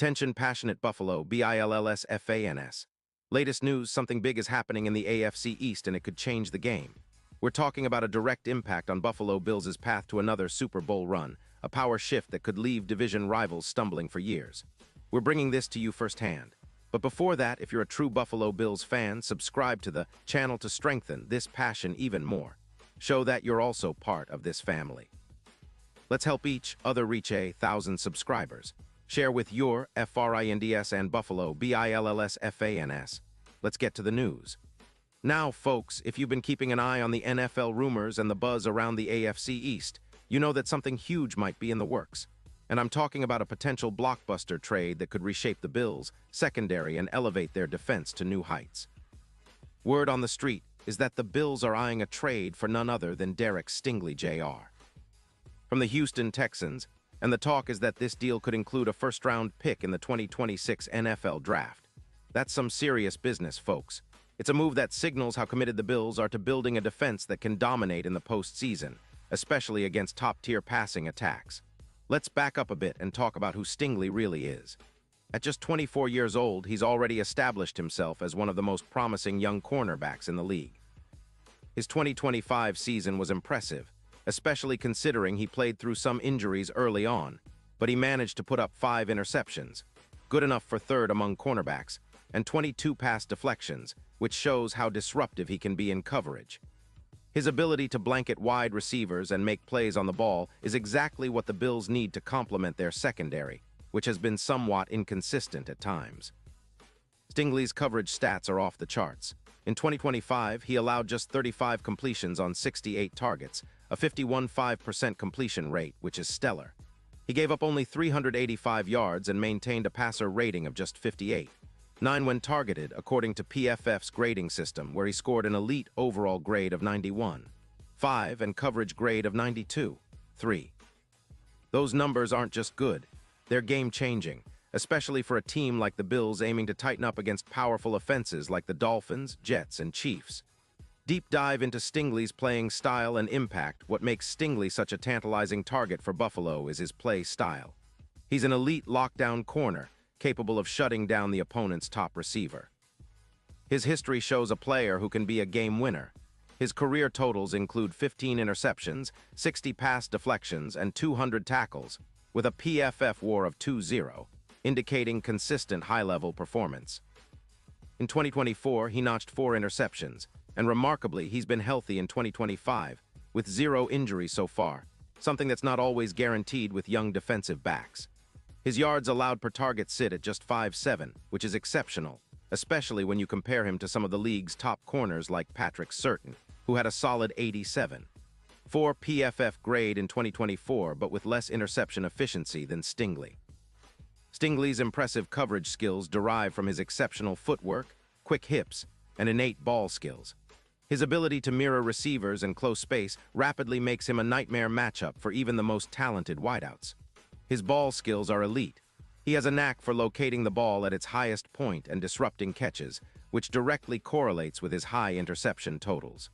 Attention passionate Buffalo, BILLSFANS. Latest news, something big is happening in the AFC East and it could change the game. We're talking about a direct impact on Buffalo Bills' path to another Super Bowl run, a power shift that could leave division rivals stumbling for years. We're bringing this to you firsthand. But before that, if you're a true Buffalo Bills fan, subscribe to the channel to strengthen this passion even more. Show that you're also part of this family. Let's help each other reach 1,000 subscribers. Share with your FRINDS and Buffalo BILLSFANS. Let's get to the news. Now, folks, if you've been keeping an eye on the NFL rumors and the buzz around the AFC East, you know that something huge might be in the works. And I'm talking about a potential blockbuster trade that could reshape the Bills' secondary and elevate their defense to new heights. Word on the street is that the Bills are eyeing a trade for none other than Derek Stingley Jr. from the Houston Texans, and the talk is that this deal could include a first-round pick in the 2026 NFL Draft. That's some serious business, folks. It's a move that signals how committed the Bills are to building a defense that can dominate in the postseason, especially against top-tier passing attacks. Let's back up a bit and talk about who Stingley really is. At just 24 years old, he's already established himself as one of the most promising young cornerbacks in the league. His 2025 season was impressive, especially considering he played through some injuries early on, but he managed to put up 5 interceptions, good enough for third among cornerbacks, and 22 pass deflections, which shows how disruptive he can be in coverage. His ability to blanket wide receivers and make plays on the ball is exactly what the Bills need to complement their secondary, which has been somewhat inconsistent at times. Stingley's coverage stats are off the charts. In 2025, he allowed just 35 completions on 68 targets, a 51.5% completion rate, which is stellar. He gave up only 385 yards and maintained a passer rating of just 58. 9 when targeted, according to PFF's grading system, where he scored an elite overall grade of 91. 5 and coverage grade of 92. 3. Those numbers aren't just good, they're game-changing, especially for a team like the Bills aiming to tighten up against powerful offenses like the Dolphins, Jets, and Chiefs. Deep dive into Stingley's playing style and impact. What makes Stingley such a tantalizing target for Buffalo is his play style. He's an elite lockdown corner, capable of shutting down the opponent's top receiver. His history shows a player who can be a game winner. His career totals include 15 interceptions, 60 pass deflections, and 200 tackles, with a PFF WAR of 2.0, indicating consistent high-level performance. In 2024, he notched 4 interceptions, and remarkably, he's been healthy in 2025, with 0 injuries so far, something that's not always guaranteed with young defensive backs. His yards allowed per target sit at just 5.7, which is exceptional, especially when you compare him to some of the league's top corners like Patrick Surtain, who had a solid 87. 4 PFF grade in 2024, but with less interception efficiency than Stingley. Stingley's impressive coverage skills derive from his exceptional footwork, quick hips, and innate ball skills. His ability to mirror receivers in close space rapidly makes him a nightmare matchup for even the most talented wideouts. His ball skills are elite. He has a knack for locating the ball at its highest point and disrupting catches, which directly correlates with his high interception totals.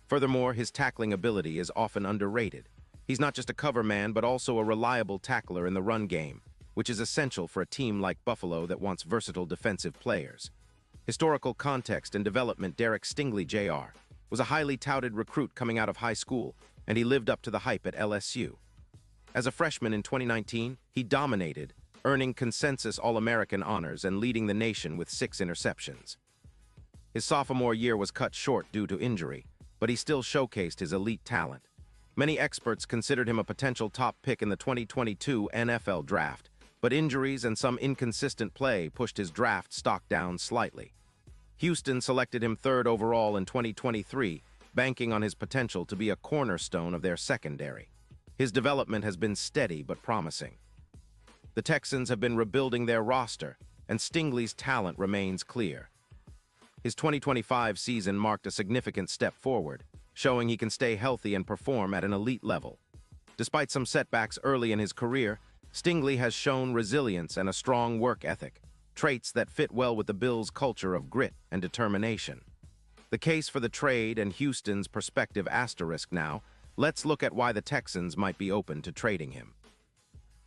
Furthermore, his tackling ability is often underrated. He's not just a cover man, but also a reliable tackler in the run game, which is essential for a team like Buffalo that wants versatile defensive players. Historical context and development. Derek Stingley Jr. was a highly touted recruit coming out of high school, and he lived up to the hype at LSU. As a freshman in 2019, he dominated, earning consensus All-American honors and leading the nation with 6 interceptions. His sophomore year was cut short due to injury, but he still showcased his elite talent. Many experts considered him a potential top pick in the 2022 NFL Draft, but injuries and some inconsistent play pushed his draft stock down slightly. Houston selected him 3rd overall in 2023, banking on his potential to be a cornerstone of their secondary. His development has been steady but promising. The Texans have been rebuilding their roster, and Stingley's talent remains clear. His 2025 season marked a significant step forward, showing he can stay healthy and perform at an elite level. Despite some setbacks early in his career, Stingley has shown resilience and a strong work ethic, traits that fit well with the Bills' culture of grit and determination. The case for the trade and Houston's prospective asterisk now, let's look at why the Texans might be open to trading him.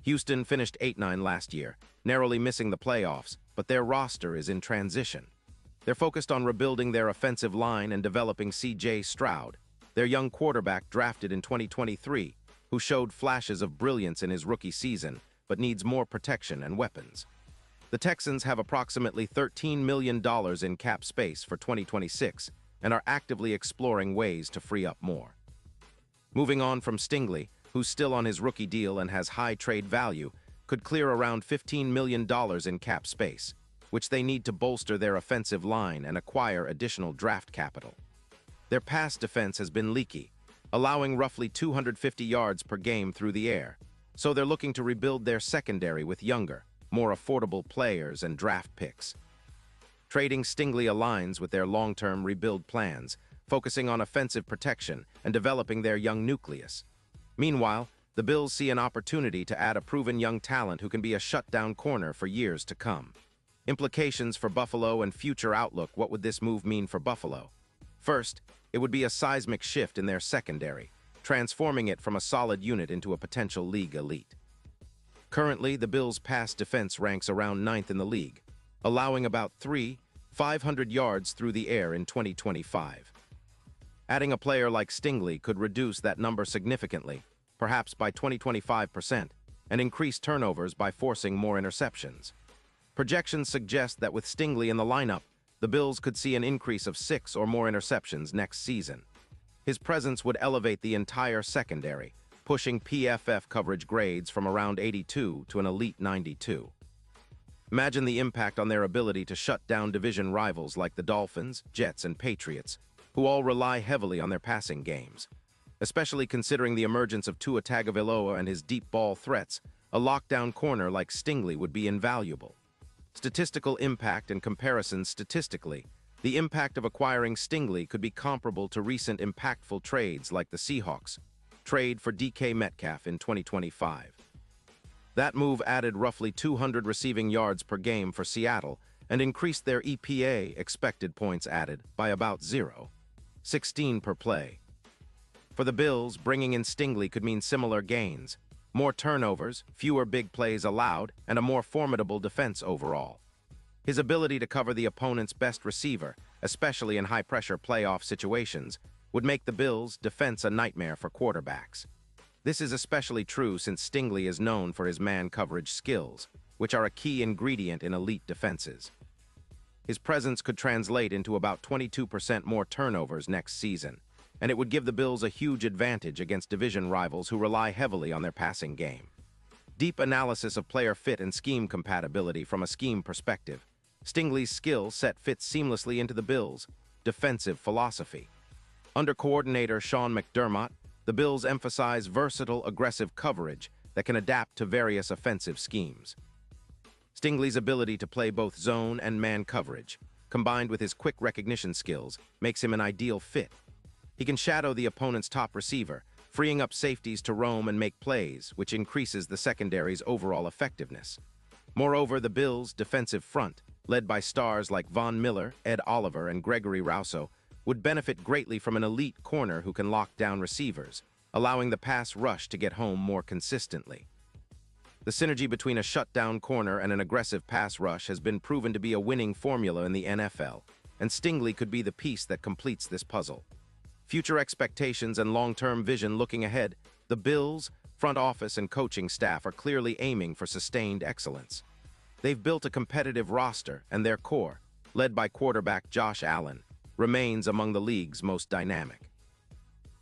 Houston finished 8-9 last year, narrowly missing the playoffs, but their roster is in transition. They're focused on rebuilding their offensive line and developing C.J. Stroud, their young quarterback drafted in 2023, who showed flashes of brilliance in his rookie season, but needs more protection and weapons. The Texans have approximately $13 million in cap space for 2026 and are actively exploring ways to free up more. Moving on from Stingley, who's still on his rookie deal and has high trade value, could clear around $15 million in cap space, which they need to bolster their offensive line and acquire additional draft capital. Their pass defense has been leaky, allowing roughly 250 yards per game through the air, so they're looking to rebuild their secondary with younger, more affordable players and draft picks. Trading Stingley aligns with their long-term rebuild plans, focusing on offensive protection and developing their young nucleus. Meanwhile, the Bills see an opportunity to add a proven young talent who can be a shutdown corner for years to come. Implications for Buffalo and future outlook. What would this move mean for Buffalo? First, it would be a seismic shift in their secondary, transforming it from a solid unit into a potential league elite. Currently, the Bills' pass defense ranks around 9th in the league, allowing about 500 yards through the air in 2025. Adding a player like Stingley could reduce that number significantly, perhaps by 20-25%, and increase turnovers by forcing more interceptions. Projections suggest that with Stingley in the lineup, the Bills could see an increase of 6 or more interceptions next season. His presence would elevate the entire secondary, pushing PFF coverage grades from around 82 to an elite 92. Imagine the impact on their ability to shut down division rivals like the Dolphins, Jets, and Patriots, who all rely heavily on their passing games. Especially considering the emergence of Tua Tagovailoa and his deep ball threats, a lockdown corner like Stingley would be invaluable. Statistical impact and comparison. Statistically, the impact of acquiring Stingley could be comparable to recent impactful trades like the Seahawks trade for DK Metcalf in 2025. That move added roughly 200 receiving yards per game for Seattle and increased their EPA, expected points added, by about 0.16 per play. For the Bills, bringing in Stingley could mean similar gains, more turnovers, fewer big plays allowed, and a more formidable defense overall. His ability to cover the opponent's best receiver, especially in high-pressure playoff situations, would make the Bills' defense a nightmare for quarterbacks. This is especially true since Stingley is known for his man coverage skills, which are a key ingredient in elite defenses. His presence could translate into about 22% more turnovers next season, and it would give the Bills a huge advantage against division rivals who rely heavily on their passing game. Deep analysis of player fit and scheme compatibility. From a scheme perspective, Stingley's skill set fits seamlessly into the Bills' defensive philosophy. Under coordinator Sean McDermott, the Bills emphasize versatile, aggressive coverage that can adapt to various offensive schemes. Stingley's ability to play both zone and man coverage, combined with his quick recognition skills, makes him an ideal fit. He can shadow the opponent's top receiver, freeing up safeties to roam and make plays, which increases the secondary's overall effectiveness. Moreover, the Bills' defensive front, led by stars like Von Miller, Ed Oliver, and Gregory Rousseau, would benefit greatly from an elite corner who can lock down receivers, allowing the pass rush to get home more consistently. The synergy between a shutdown corner and an aggressive pass rush has been proven to be a winning formula in the NFL, and Stingley could be the piece that completes this puzzle. Future expectations and long-term vision. Looking ahead, the Bills' front office and coaching staff are clearly aiming for sustained excellence. They've built a competitive roster, and their core, led by quarterback Josh Allen, remains among the league's most dynamic.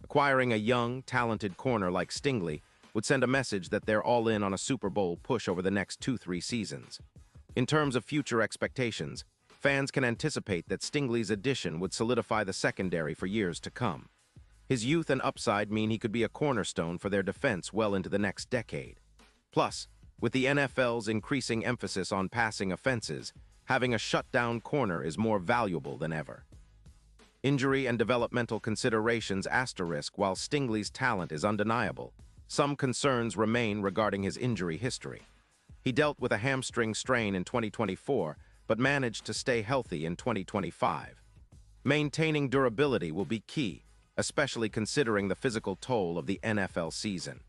Acquiring a young, talented corner like Stingley would send a message that they're all in on a Super Bowl push over the next 2-3 seasons. In terms of future expectations, fans can anticipate that Stingley's addition would solidify the secondary for years to come. His youth and upside mean he could be a cornerstone for their defense well into the next decade. Plus, with the NFL's increasing emphasis on passing offenses, having a shutdown corner is more valuable than ever. Injury and developmental considerations asterisk. While Stingley's talent is undeniable, some concerns remain regarding his injury history. He dealt with a hamstring strain in 2024, but managed to stay healthy in 2025. Maintaining durability will be key, especially considering the physical toll of the NFL season.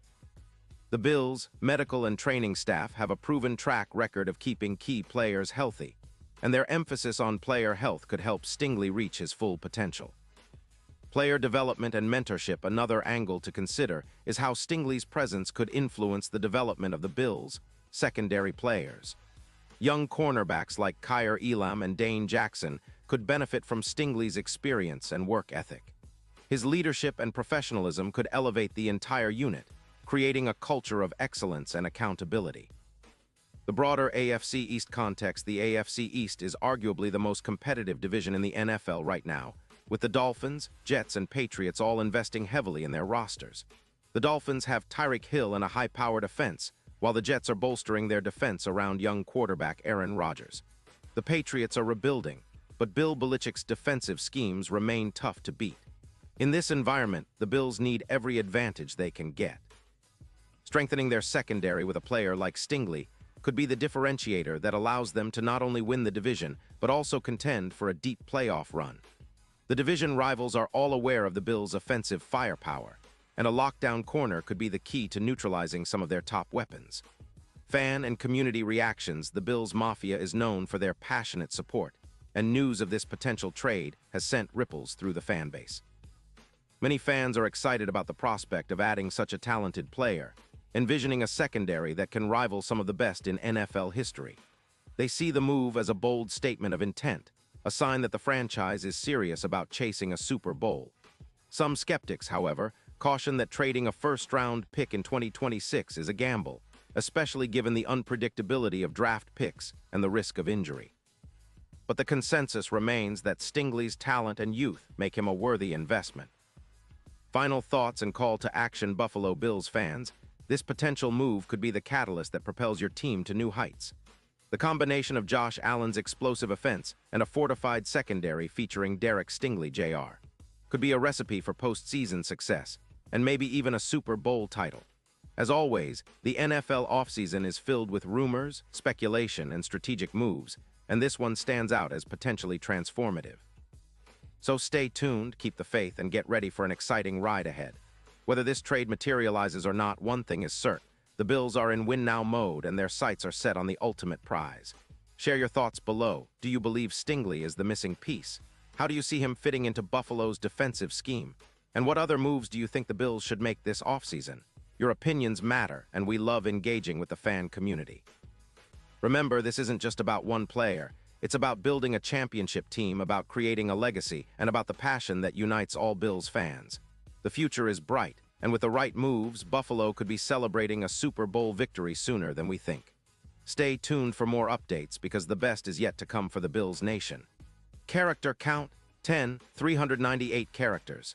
The Bills' medical and training staff have a proven track record of keeping key players healthy, and their emphasis on player health could help Stingley reach his full potential. Player development and mentorship. Another angle to consider is how Stingley's presence could influence the development of the Bills' secondary players. Young cornerbacks like Kyer Elam and Dane Jackson could benefit from Stingley's experience and work ethic. His leadership and professionalism could elevate the entire unit, creating a culture of excellence and accountability. The broader AFC East context. The AFC East is arguably the most competitive division in the NFL right now, with the Dolphins, Jets, and Patriots all investing heavily in their rosters. The Dolphins have Tyreek Hill and a high-powered offense, while the Jets are bolstering their defense around young quarterback Aaron Rodgers. The Patriots are rebuilding, but Bill Belichick's defensive schemes remain tough to beat. In this environment, the Bills need every advantage they can get. Strengthening their secondary with a player like Stingley could be the differentiator that allows them to not only win the division, but also contend for a deep playoff run. The division rivals are all aware of the Bills' offensive firepower, and a lockdown corner could be the key to neutralizing some of their top weapons. Fan and community reactions. The Bills Mafia is known for their passionate support, and news of this potential trade has sent ripples through the fan base. Many fans are excited about the prospect of adding such a talented player, envisioning a secondary that can rival some of the best in NFL history. They see the move as a bold statement of intent, a sign that the franchise is serious about chasing a Super Bowl. Some skeptics, however, caution that trading a first-round pick in 2026 is a gamble, especially given the unpredictability of draft picks and the risk of injury. But the consensus remains that Stingley's talent and youth make him a worthy investment. Final thoughts and call to action. Buffalo Bills fans, this potential move could be the catalyst that propels your team to new heights. The combination of Josh Allen's explosive offense and a fortified secondary featuring Derek Stingley Jr. could be a recipe for postseason success, and maybe even a Super Bowl title. As always, the NFL offseason is filled with rumors, speculation, and strategic moves, and this one stands out as potentially transformative. So stay tuned, keep the faith, and get ready for an exciting ride ahead. Whether this trade materializes or not, one thing is certain. The Bills are in win-now mode, and their sights are set on the ultimate prize. Share your thoughts below. Do you believe Stingley is the missing piece? How do you see him fitting into Buffalo's defensive scheme? And what other moves do you think the Bills should make this offseason? Your opinions matter, and we love engaging with the fan community. Remember, this isn't just about one player. It's about building a championship team, about creating a legacy, and about the passion that unites all Bills fans. The future is bright, and with the right moves, Buffalo could be celebrating a Super Bowl victory sooner than we think. Stay tuned for more updates because the best is yet to come for the Bills Nation. Character count: 10, 398 characters.